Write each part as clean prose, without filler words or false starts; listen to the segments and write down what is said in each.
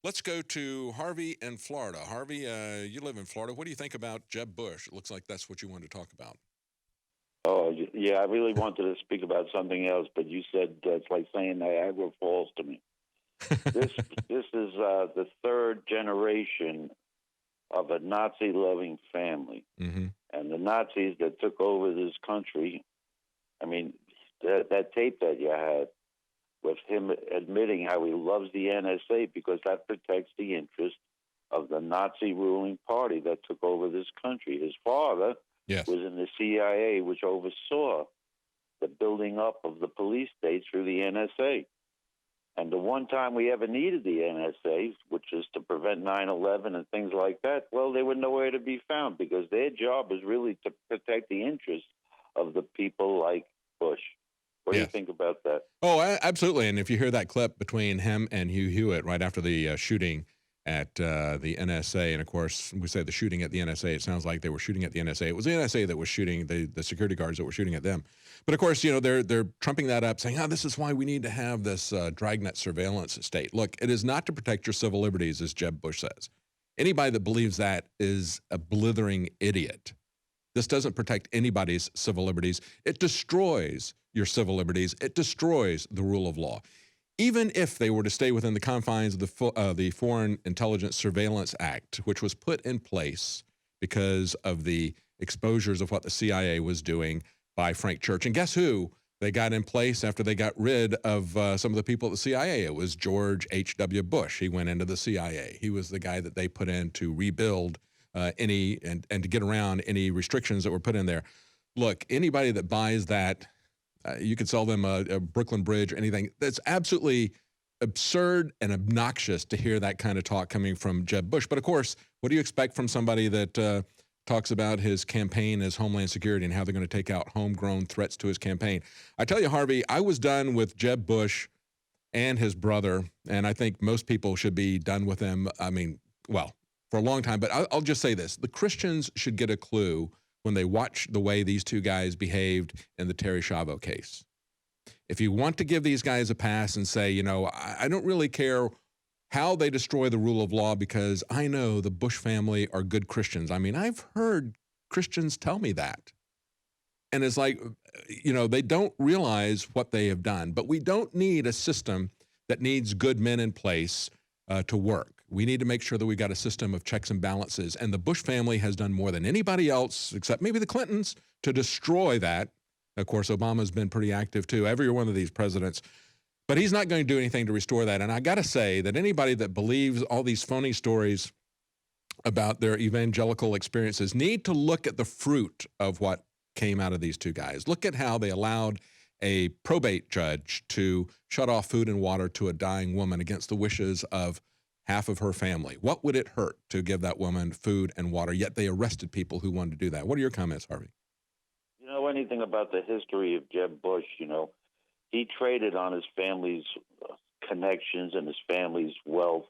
Let's go to Harvey in Florida. Harvey, you live in Florida. What do you think about Jeb Bush? It looks like that's what you wanted to talk about. Oh, yeah, I really wanted to speak about something else, but you said it's like saying Niagara Falls to me. This this is the third generation of a Nazi-loving family, hmm and the Nazis that took over this country. I mean, that tape that you had with him admitting how he loves the NSA because that protects the interest of the Nazi ruling party that took over this country. His father Yes. was in the CIA, which oversaw the building up of the police states through the NSA. And the one time we ever needed the NSA, which is to prevent 9/11 and things like that, well, they were nowhere to be found because their job is really to protect the interests of the people like Bush. What do you Yes. think about that? Oh, absolutely. And if you hear that clip between him and Hugh Hewitt right after the shooting at the NSA, and of course we say the shooting at the NSA, it sounds like they were shooting at the NSA. It was the NSA that was shooting the security guards that were shooting at them. But of course, they're trumping that up, saying, "Oh, this is why we need to have this dragnet surveillance state." Look, it is not to protect your civil liberties, as Jeb Bush says. Anybody that believes that is a blithering idiot. This doesn't protect anybody's civil liberties. It destroys your civil liberties. It destroys the rule of law. Even if they were to stay within the confines of the Foreign Intelligence Surveillance Act, which was put in place because of the exposures of what the CIA was doing by Frank Church. And guess who they got in place after they got rid of some of the people at the CIA? It was George H.W. Bush. He went into the CIA. He was the guy that they put in to rebuild and to get around any restrictions that were put in there. Look, anybody that buys that, you could sell them a Brooklyn Bridge or anything. That's absolutely absurd and obnoxious to hear that kind of talk coming from Jeb Bush. But of course, what do you expect from somebody that talks about his campaign as Homeland Security and how they're going to take out homegrown threats to his campaign? I tell you, Harvey, I was done with Jeb Bush and his brother, and I think most people should be done with them. I mean, well, for a long time. But I'll just say this: the Christians should get a clue when they watch the way these two guys behaved in the Terry Schiavo case. If you want to give these guys a pass and say, I don't really care how they destroy the rule of law because I know the Bush family are good Christians. I mean, I've heard Christians tell me that. And it's like, they don't realize what they have done. But we don't need a system that needs good men in place to work. We need to make sure that we've got a system of checks and balances. And the Bush family has done more than anybody else, except maybe the Clintons, to destroy that. Of course, Obama's been pretty active too, every one of these presidents. But he's not going to do anything to restore that. And I got to say that anybody that believes all these phony stories about their evangelical experiences need to look at the fruit of what came out of these two guys. Look at how they allowed a probate judge to shut off food and water to a dying woman against the wishes of half of her family. What would it hurt to give that woman food and water? Yet they arrested people who wanted to do that. What are your comments, Harvey? You know anything about the history of Jeb Bush? He traded on his family's connections and his family's wealth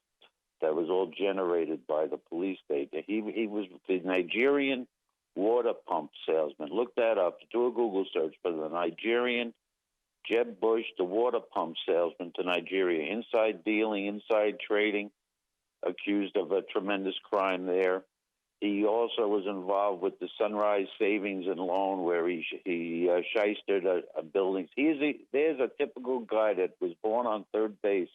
that was all generated by the police state. He was the Nigerian water pump salesman. Look that up. Do a Google search for the Nigerian Jeb Bush, the water pump salesman to Nigeria. Inside dealing, inside trading, accused of a tremendous crime there. He also was involved with the Sunrise Savings and Loan, where he shystered a buildings. There's a typical guy that was born on third base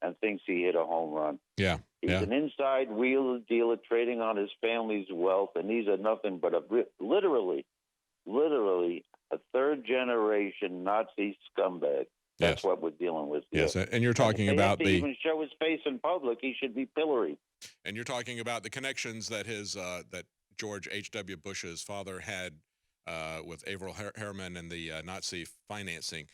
and thinks he hit a home run. Yeah. He's an inside wheeler dealer trading on his family's wealth, and these are nothing but literally a third generation Nazi scumbag. That's Yes. what we're dealing with here. Yes. And you're talking They have about to even show his face in public. He should be pilloried. and you're talking about the connections that that George H.W. Bush's father had with Averell Harriman and the Nazi financing.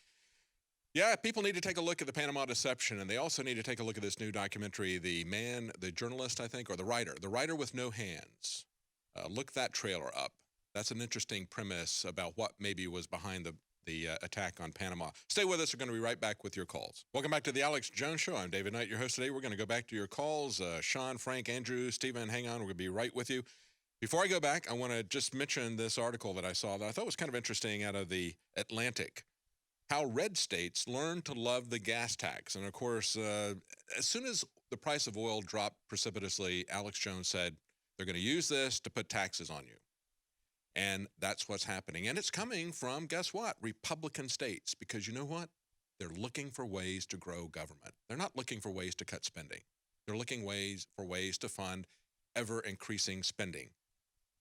Yeah, people need to take a look at the Panama Deception, and they also need to take a look at this new documentary, the journalist, I think, or the writer with no hands. Look that trailer up. That's an interesting premise about what maybe was behind the attack on Panama. Stay with us. We're going to be right back with your calls. Welcome back to the Alex Jones Show. I'm David Knight, your host today. We're going to go back to your calls. Sean, Frank, Andrew, Stephen, hang on. We're going to be right with you. Before I go back, I want to just mention this article that I saw that I thought was kind of interesting out of the Atlantic. How red states learn to love the gas tax. And of course, as soon as the price of oil dropped precipitously, Alex Jones said they're going to use this to put taxes on you. And that's what's happening. And it's coming from, guess what? Republican states. Because you know what? They're looking for ways to grow government. They're not looking for ways to cut spending. They're looking for ways to fund ever-increasing spending.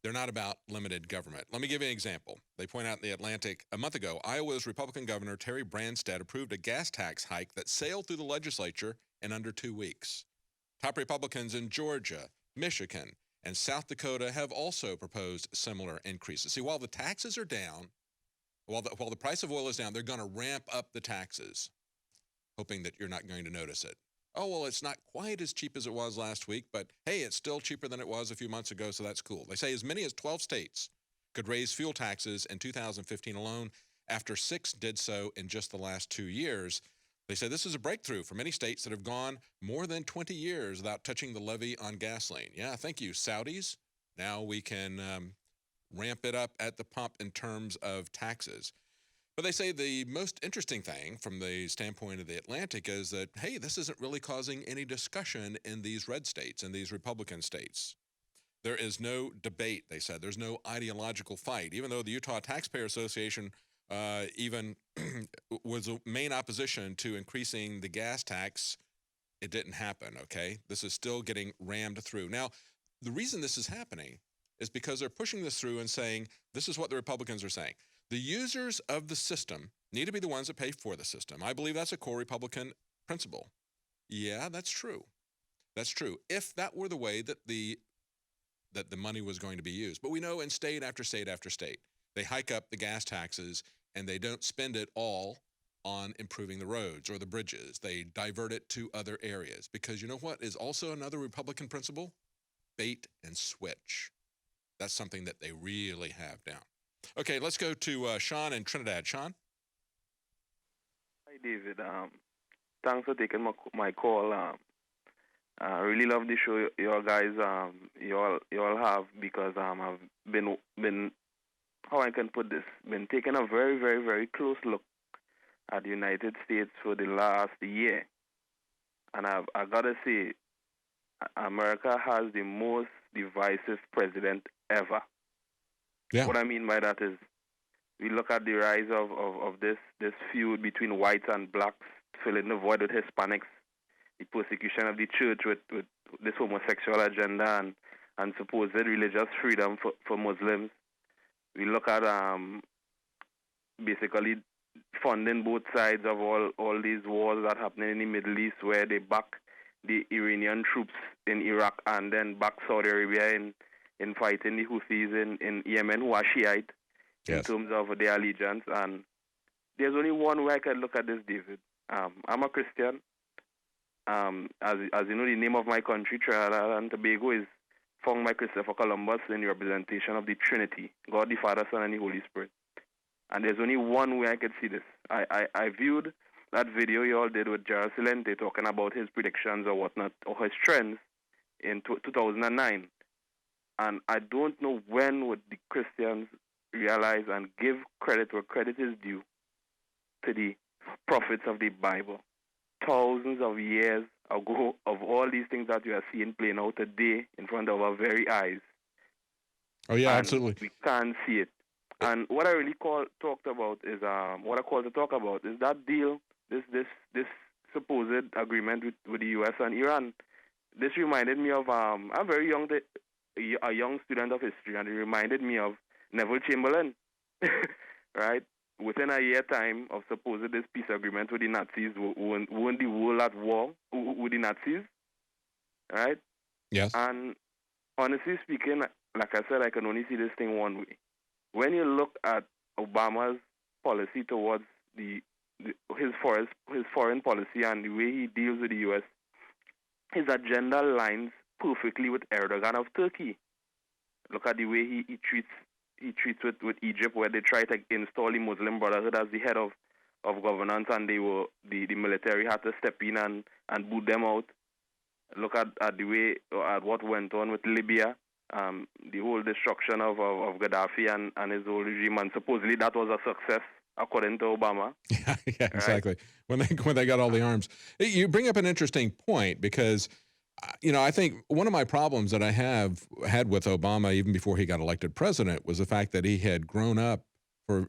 They're not about limited government. Let me give you an example. They point out in The Atlantic a month ago, Iowa's Republican Governor Terry Branstad approved a gas tax hike that sailed through the legislature in under 2 weeks. Top Republicans in Georgia, Michigan, and South Dakota have also proposed similar increases. See, while the taxes are down, while the price of oil is down, they're going to ramp up the taxes, hoping that you're not going to notice it. Oh, well, it's not quite as cheap as it was last week, but hey, it's still cheaper than it was a few months ago, so that's cool. They say as many as 12 states could raise fuel taxes in 2015 alone, after 6 did so in just the last 2 years. They say this is a breakthrough for many states that have gone more than 20 years without touching the levy on gasoline. Yeah, thank you, Saudis. Now we can ramp it up at the pump in terms of taxes. But they say the most interesting thing from the standpoint of The Atlantic is that, hey, this isn't really causing any discussion in these red states, in these Republican states. There is no debate, they said. There's no ideological fight. Even though the Utah Taxpayer Association even was a main opposition to increasing the gas tax, it didn't happen, okay? This is still getting rammed through. Now, the reason this is happening is because they're pushing this through and saying, this is what the Republicans are saying. The users of the system need to be the ones that pay for the system. I believe that's a core Republican principle. Yeah, that's true. That's true. If that were the way that the money was going to be used. But we know in state after state after state, they hike up the gas taxes and they don't spend it all on improving the roads or the bridges. They divert it to other areas. Because you know what is also another Republican principle? Bait and switch. That's something that they really have down. Okay, let's go to Sean in Trinidad. Sean? Hi, David. Thanks for taking my call. I really love the show you guys you all have, because I've been how I can put this, been taking a very, very, very close look at the United States for the last year. And I gotta say, America has the most divisive president ever. Yeah. What I mean by that is, we look at the rise of this feud between whites and blacks, filling the void with Hispanics, the persecution of the church with this homosexual agenda and supposed religious freedom for Muslims. We look at basically funding both sides of all these wars that happen in the Middle East, where they back the Iranian troops in Iraq and then back Saudi Arabia in fighting the Houthis in Yemen, who are Shiite, in terms of their allegiance. And there's only one way I can look at this, David. I'm a Christian. As you know, the name of my country, Trinidad and Tobago, is found by Christopher Columbus in the representation of the Trinity, God the Father, Son, and the Holy Spirit. And there's only one way I could see this. I viewed that video you all did with Gerald Celente talking about his predictions or whatnot, or his trends in 2009. And I don't know when would the Christians realize and give credit where credit is due to the prophets of the Bible. Thousands of years ago, of all these things that we are seeing playing out today in front of our very eyes. Oh, yeah, and absolutely. We can't see it. And what I really talked about is that deal, this supposed agreement with the U.S. and Iran. This reminded me of a very a young student of history, and it reminded me of Neville Chamberlain, right? Within a year time of supposed this peace agreement with the Nazis, weren't the world at war with the Nazis, right? Yes. And honestly speaking, like I said, I can only see this thing one way. When you look at Obama's policy towards his foreign policy and the way he deals with the U.S., his agenda lines perfectly with Erdogan of Turkey. Look at the way he treats with Egypt, where they try to install the Muslim Brotherhood as the head of governance, and the military had to step in and boot them out. Look at the way at what went on with Libya, the whole destruction of Gaddafi and his whole regime, and supposedly that was a success according to Obama. Yeah, yeah, Right? exactly. When they got all the arms, you bring up an interesting point because, I think one of my problems that I have had with Obama, even before he got elected president, was the fact that he had grown up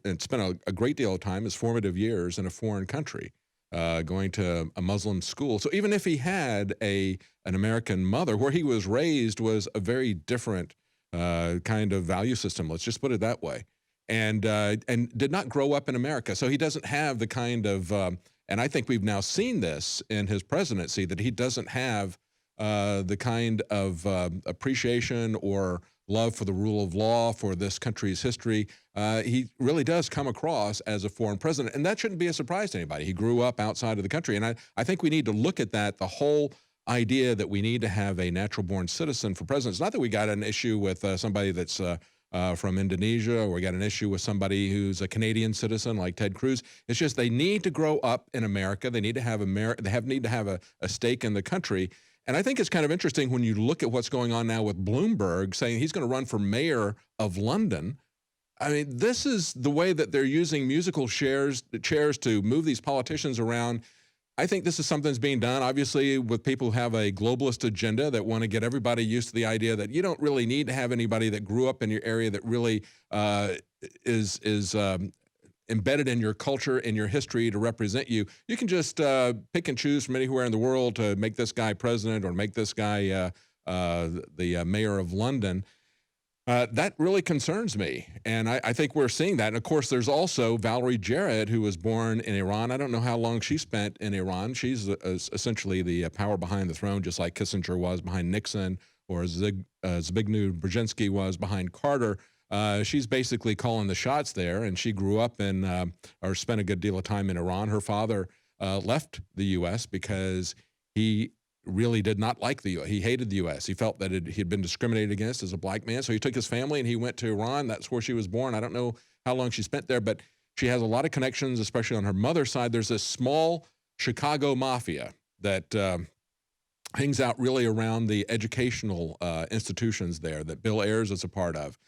and spent a great deal of time, his formative years, in a foreign country, going to a Muslim school. So even if he had an American mother, where he was raised was a very different kind of value system. Let's just put it that way. And did not grow up in America, so he doesn't have the kind of and I think we've now seen this in his presidency, that he doesn't have the kind of appreciation or love for the rule of law, for this country's history. He really does come across as a foreign president, and that shouldn't be a surprise to anybody. He grew up outside of the country, and I think we need to look at that, the whole idea that we need to have a natural-born citizen for president. It's not that we got an issue with somebody that's from Indonesia, or we got an issue with somebody who's a Canadian citizen like Ted Cruz. It's just they need to grow up in America. They need to have need to have a stake in the country. And I think it's kind of interesting when you look at what's going on now with Bloomberg saying he's going to run for mayor of London. I mean, this is the way that they're using musical chairs to move these politicians around. I think this is something that's being done, obviously, with people who have a globalist agenda that want to get everybody used to the idea that you don't really need to have anybody that grew up in your area that really is embedded in your culture and your history to represent you. You can just pick and choose from anywhere in the world to make this guy president or make this guy the mayor of London. That really concerns me, and I think we're seeing that. And of course, there's also Valerie Jarrett, who was born in Iran. I don't know how long she spent in Iran. She's essentially the power behind the throne, just like Kissinger was behind Nixon, or Zbigniew Brzezinski was behind Carter. She's basically calling the shots there, and she grew up or spent a good deal of time in Iran. Her father left the U.S. because he really did not like the U.S. He hated the U.S. He felt that he had been discriminated against as a black man. So he took his family and he went to Iran. That's where she was born. I don't know how long she spent there, but she has a lot of connections, especially on her mother's side. There's this small Chicago mafia that hangs out really around the educational institutions there that Bill Ayers is a part of.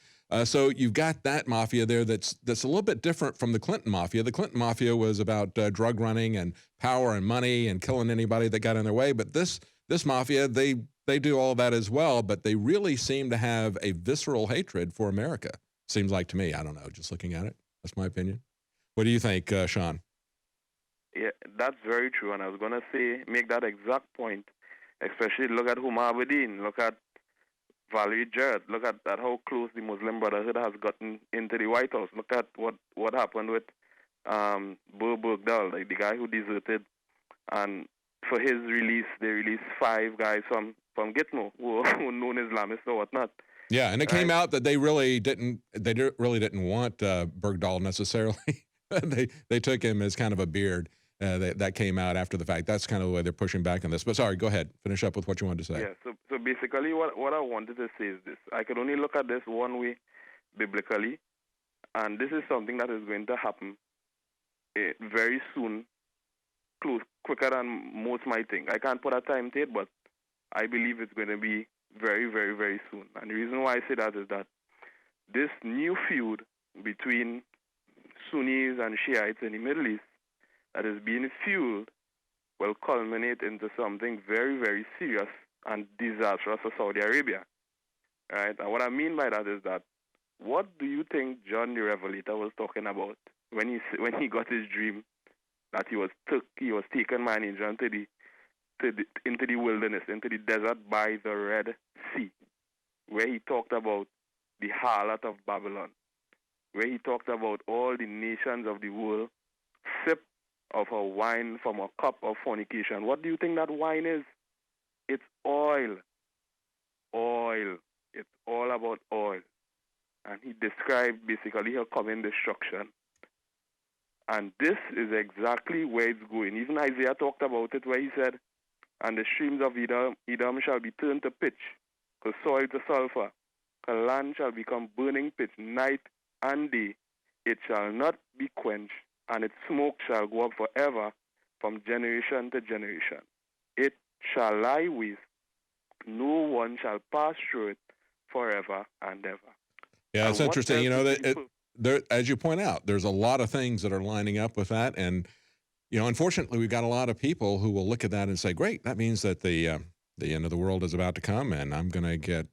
So you've got that mafia there that's a little bit different from the Clinton mafia. The Clinton mafia was about drug running and power and money and killing anybody that got in their way. But this mafia, they do all that as well, but they really seem to have a visceral hatred for America. Seems like to me. I don't know, just looking at it. That's my opinion. What do you think, Sean? Yeah, that's very true. And I was going to make that exact point, especially look at Huma Abedin, look at Valerie Jarrett, look at how close the Muslim Brotherhood has gotten into the White House. Look at what happened with Bo Bergdahl, like the guy who deserted, and for his release, they released 5 guys from Gitmo who were known Islamists or whatnot. Yeah, and it came out that they really didn't want Bergdahl necessarily. they took him as kind of a beard. That came out after the fact. That's kind of the way they're pushing back on this. But sorry, go ahead. Finish up with what you wanted to say. Yeah, so basically what I wanted to say is this. I could only look at this one way biblically, and this is something that is going to happen very soon, quicker than most might think. I can't put a time date, but I believe it's going to be very, very, very soon. And the reason why I say that is that this new feud between Sunnis and Shiites in the Middle East that is being fueled will culminate into something very, very serious and disastrous for Saudi Arabia. Right? And what I mean by that is that, what do you think John the Revelator was talking about when he got his dream that he was taken by an angel into the wilderness, into the desert by the Red Sea, where he talked about the harlot of Babylon, where he talked about all the nations of the world sip of a wine from a cup of fornication. What do you think that wine is? It's oil. Oil. It's all about oil. And he described basically her coming destruction. And this is exactly where it's going. Even Isaiah talked about it, where he said, and the streams of Edom shall be turned to pitch, the soil to sulfur, the land shall become burning pitch, night and day. It shall not be quenched, and its smoke shall go up forever, from generation to generation. It shall lie waste, no one shall pass through it forever and ever. Yeah, it's interesting. there, as you point out, there's a lot of things that are lining up with that. And, unfortunately, we've got a lot of people who will look at that and say, great, that means that the end of the world is about to come and I'm going to get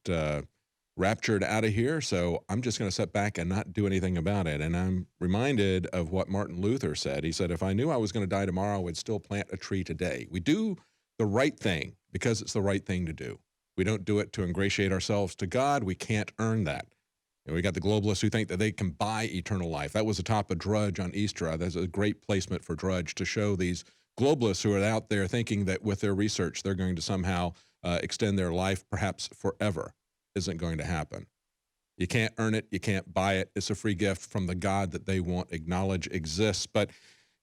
raptured out of here. So I'm just going to sit back and not do anything about it. And I'm reminded of what Martin Luther said. He said, if I knew I was going to die tomorrow, I would still plant a tree today. We do the right thing because it's the right thing to do. We don't do it to ingratiate ourselves to God. We can't earn that. We got the globalists who think that they can buy eternal life. That was the top of Drudge on Easter. That's a great placement for Drudge to show these globalists who are out there thinking that with their research, they're going to somehow extend their life, perhaps forever. Isn't going to happen. You can't earn it. You can't buy it. It's a free gift from the God that they won't acknowledge exists. But,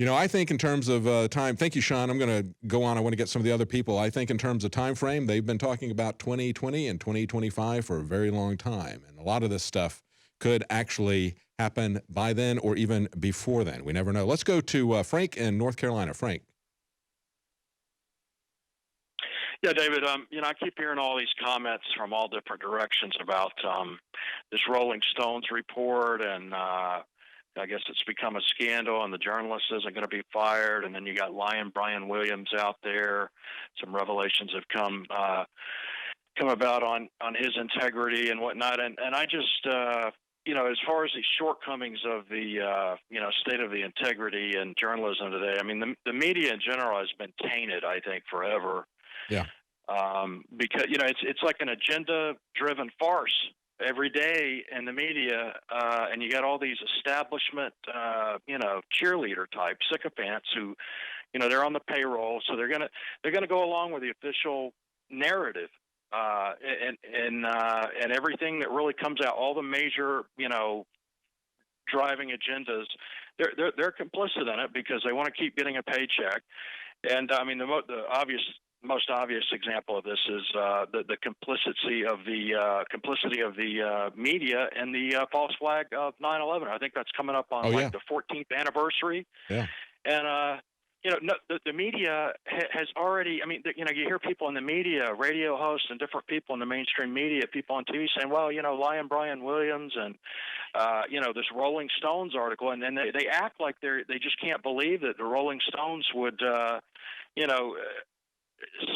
I think in terms of time, thank you, Sean. I'm going to go on. I want to get some of the other people. I think in terms of time frame, they've been talking about 2020 and 2025 for a very long time. And a lot of this stuff could actually happen by then or even before then. We never know. Let's go to Frank in North Carolina. Frank. Yeah, David, I keep hearing all these comments from all different directions about this Rolling Stones report, and I guess it's become a scandal, and the journalist isn't going to be fired, and then you got Lion Brian Williams out there. Some revelations have come about on his integrity and whatnot, and I just, as far as the shortcomings of the, state of the integrity in journalism today, I mean, the media in general has been tainted, I think, forever. Yeah. Because it's like an agenda-driven farce every day in the media, and you got all these establishment, cheerleader type sycophants who, they're on the payroll, so they're gonna go along with the official narrative, and everything that really comes out, all the major, driving agendas, they're complicit in it because they want to keep getting a paycheck. And I mean, the most obvious example of this is the complicity of the media and the false flag of 9/11. I think that's coming up on the 14th anniversary. Yeah. And the media has already. I mean, you hear people in the media, radio hosts, and different people in the mainstream media, people on TV saying, "Well, Lion Brian Williams and this Rolling Stones article," and then they act like they just can't believe that the Rolling Stones would,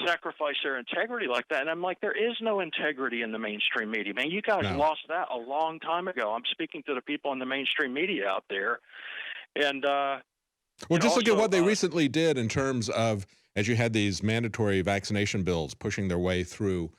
sacrifice their integrity like that. And I'm like, there is no integrity in the mainstream media, man. You guys lost that a long time ago. I'm speaking to the people in the mainstream media out there. And well, just look at what they recently did in terms of, as you had these mandatory vaccination bills pushing their way through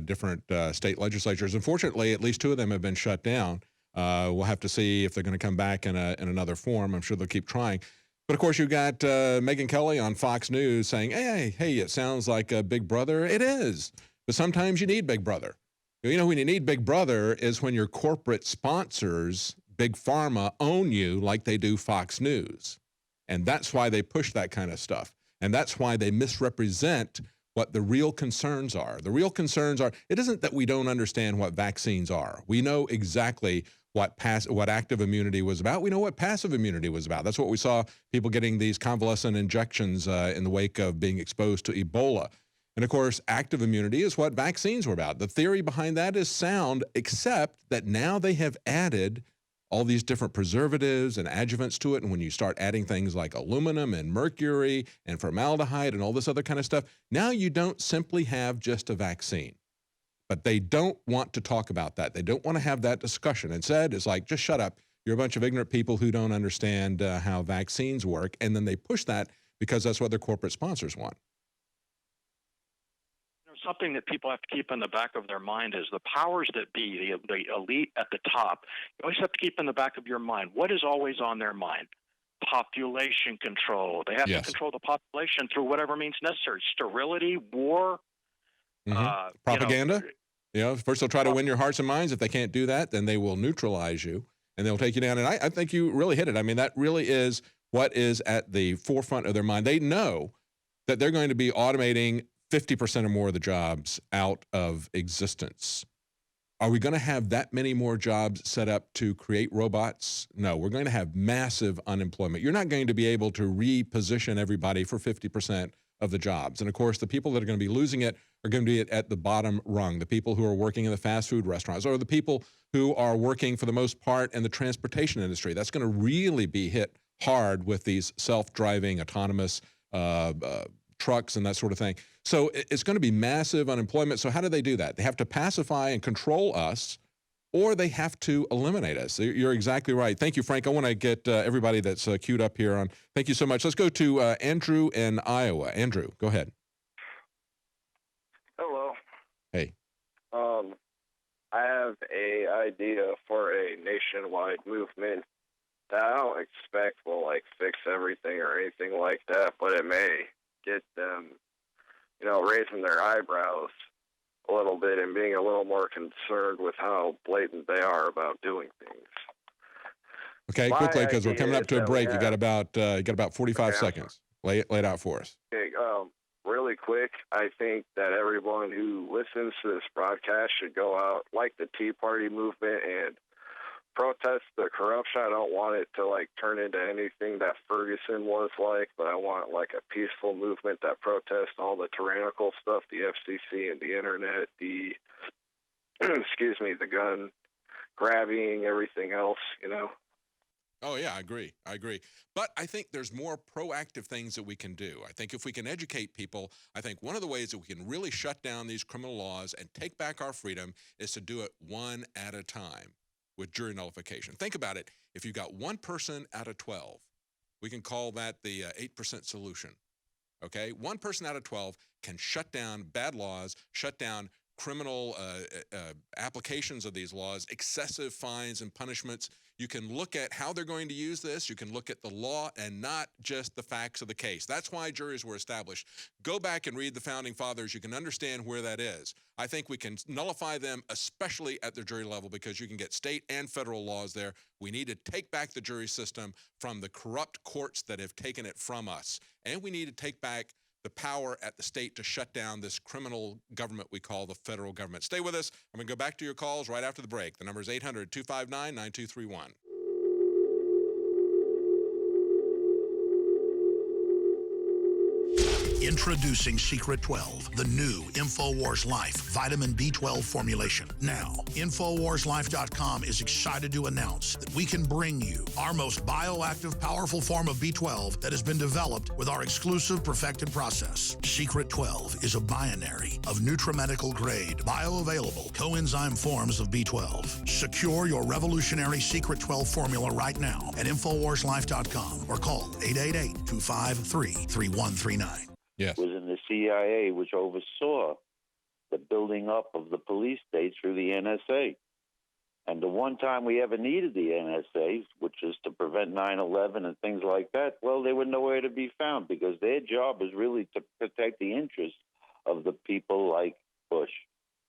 different state legislatures. Unfortunately, at least two of them have been shut down. We'll have to see if they're going to come back in another form. I'm sure they'll keep trying. But, of course, you've got Megyn Kelly on Fox News saying, hey, it sounds like a Big Brother. It is. But sometimes you need Big Brother. When you need Big Brother is when your corporate sponsors, Big Pharma, own you like they do Fox News. And that's why they push that kind of stuff. And that's why they misrepresent what the real concerns are. The real concerns are, it isn't that we don't understand what vaccines are. We know exactly what active immunity was about. We know what passive immunity was about. That's what we saw people getting these convalescent injections in the wake of being exposed to Ebola. And of course, active immunity is what vaccines were about. The theory behind that is sound, except that now they have added all these different preservatives and adjuvants to it. And when you start adding things like aluminum and mercury and formaldehyde and all this other kind of stuff, now you don't simply have just a vaccine. But they don't want to talk about that. They don't want to have that discussion. Instead, it's like, just shut up. You're a bunch of ignorant people who don't understand how vaccines work. And then they push that because that's what their corporate sponsors want. Something that people have to keep in the back of their mind is the powers that be, the elite at the top. You always have to keep in the back of your mind, what is always on their mind? Population control. They have to control the population through whatever means necessary. Sterility, war. Propaganda. First they'll try to win your hearts and minds. If they can't do that, then they will neutralize you and they'll take you down. And I think you really hit it. I mean, that really is what is at the forefront of their mind. They know that they're going to be automating 50% or more of the jobs out of existence. Are we going to have that many more jobs set up to create robots? No, we're going to have massive unemployment. You're not going to be able to reposition everybody for 50% of the jobs. And of course, the people that are going to be losing it are going to be at the bottom rung, the people who are working in the fast food restaurants, or the people who are working for the most part in the transportation industry. That's going to really be hit hard with these self-driving, autonomous trucks and that sort of thing. So it's going to be massive unemployment. So how do they do that? They have to pacify and control us, or they have to eliminate us. You're exactly right. Thank you, Frank. I want to get everybody that's queued up here on. Thank you so much. Let's go to Andrew in Iowa. Andrew, go ahead. Hello. Hey. I have a idea for a nationwide movement that I don't expect will fix everything or anything like that, but it may get them, raising their eyebrows a little bit and being a little more concerned with how blatant they are about doing things. Okay, My quickly, because we're coming up to a break. You got about 45 Okay, seconds. Lay it out for us. Okay, really quick, I think that everyone who listens to this broadcast should go out like the Tea Party movement and protest the corruption. I don't want it to turn into anything that Ferguson was like, but I want a peaceful movement that protests all the tyrannical stuff, the FCC and the internet, the excuse me, the gun grabbing, everything else, Oh, yeah, I agree. But I think there's more proactive things that we can do. I think if we can educate people, I think one of the ways that we can really shut down these criminal laws and take back our freedom is to do it one at a time with jury nullification. Think about it. If you've got one person out of 12, we can call that the 8% solution. Okay? One person out of 12 can shut down bad laws, shut down criminal applications of these laws, excessive fines and punishments. You can look at how they're going to use this. You can look at the law and not just the facts of the case. That's why juries were established. Go back and read the Founding Fathers. You can understand where that is. I think we can nullify them, especially at the jury level, because you can get state and federal laws there. We need to take back the jury system from the corrupt courts that have taken it from us. And we need to take back the power at the state to shut down this criminal government we call the federal government. Stay with us. I'm going to go back to your calls right after the break. The number is 800-259-9231. Introducing Secret 12, the new InfoWars Life vitamin B12 formulation. Now, InfoWarsLife.com is excited to announce that we can bring you our most bioactive, powerful form of B12 that has been developed with our exclusive perfected process. Secret 12 is a binary of nutramedical grade, bioavailable coenzyme forms of B12. Secure your revolutionary Secret 12 formula right now at InfoWarsLife.com or call 888-253-3139. Yes. Was in the CIA, which oversaw the building up of the police state through the NSA. And the one time we ever needed the NSA, which is to prevent 9/11 and things like that, well, they were nowhere to be found because their job is really to protect the interests of the people like Bush.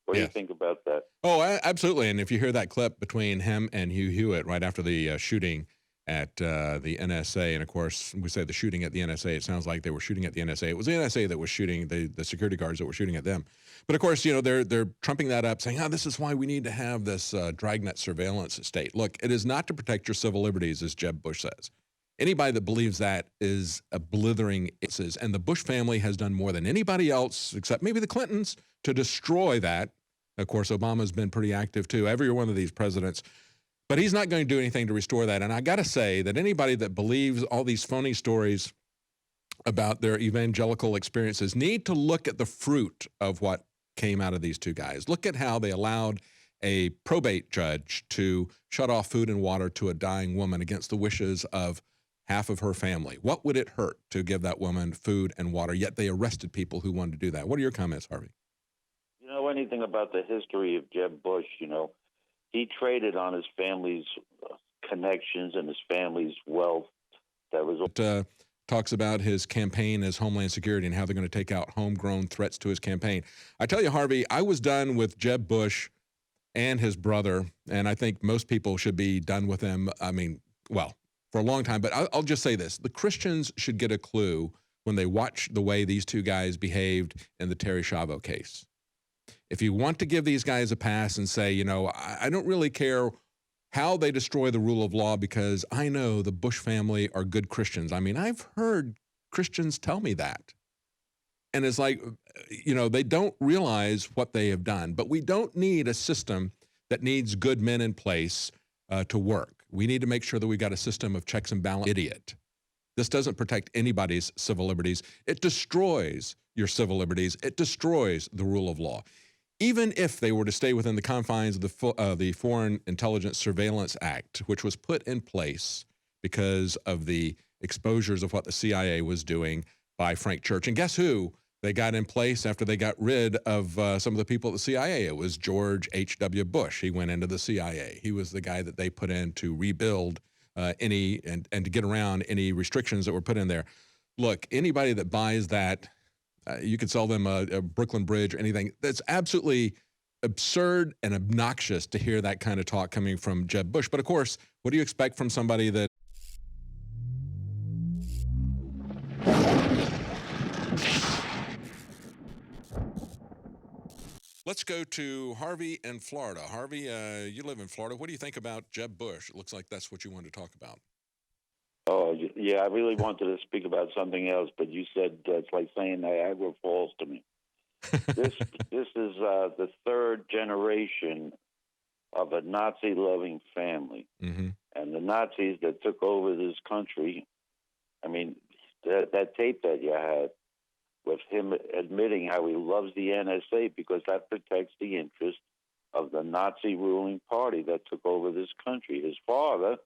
What do you think about that? Oh, absolutely. And if you hear that clip between him and Hugh Hewitt right after the shooting at the NSA, and of course, we say the shooting at the NSA, it sounds like they were shooting at the NSA. It was the NSA that was shooting, the security guards that were shooting at them. But of course, they're trumping that up, saying, this is why we need to have this dragnet surveillance state. Look, it is not to protect your civil liberties, as Jeb Bush says. Anybody that believes that is a blithering. And the Bush family has done more than anybody else, except maybe the Clintons, to destroy that. Of course, Obama's been pretty active too, every one of these presidents. But he's not going to do anything to restore that. And I got to say that anybody that believes all these phony stories about their evangelical experiences need to look at the fruit of what came out of these two guys. Look at how they allowed a probate judge to shut off food and water to a dying woman against the wishes of half of her family. What would it hurt to give that woman food and water? Yet they arrested people who wanted to do that. What are your comments, Harvey? You know anything about the history of Jeb Bush, he traded on his family's connections and his family's wealth. That was talks about his campaign as Homeland Security and how they're going to take out homegrown threats to his campaign. I tell you, Harvey, I was done with Jeb Bush and his brother, and I think most people should be done with them. I mean, well, for a long time. But I'll just say this. The Christians should get a clue when they watch the way these two guys behaved in the Terry Schiavo case. If you want to give these guys a pass and say, I don't really care how they destroy the rule of law because I know the Bush family are good Christians. I mean, I've heard Christians tell me that. And it's like, they don't realize what they have done. But we don't need a system that needs good men in place to work. We need to make sure that we've got a system of checks and balances. Idiot. This doesn't protect anybody's civil liberties. It destroys your civil liberties. It destroys the rule of law. Even if they were to stay within the confines of the Foreign Intelligence Surveillance Act, which was put in place because of the exposures of what the CIA was doing by Frank Church. And guess who they got in place after they got rid of some of the people at the CIA? It was George H.W. Bush. He went into the CIA. He was the guy that they put in to rebuild and to get around any restrictions that were put in there. Look, anybody that buys that, you could sell them a Brooklyn Bridge or anything. That's absolutely absurd and obnoxious to hear that kind of talk coming from Jeb Bush. But of course, what do you expect from somebody that Let's go to Harvey in Florida. Harvey, you live in Florida. What do you think about Jeb Bush? It looks like that's what you wanted to talk about. Oh, yeah, I really wanted to speak about something else, but you said it's like saying Niagara Falls to me. This is the third generation of a Nazi-loving family. Mm-hmm. And the Nazis that took over this country, I mean, that tape that you had with him admitting how he loves the NSA because that protects the interest of the Nazi ruling party that took over this country. His father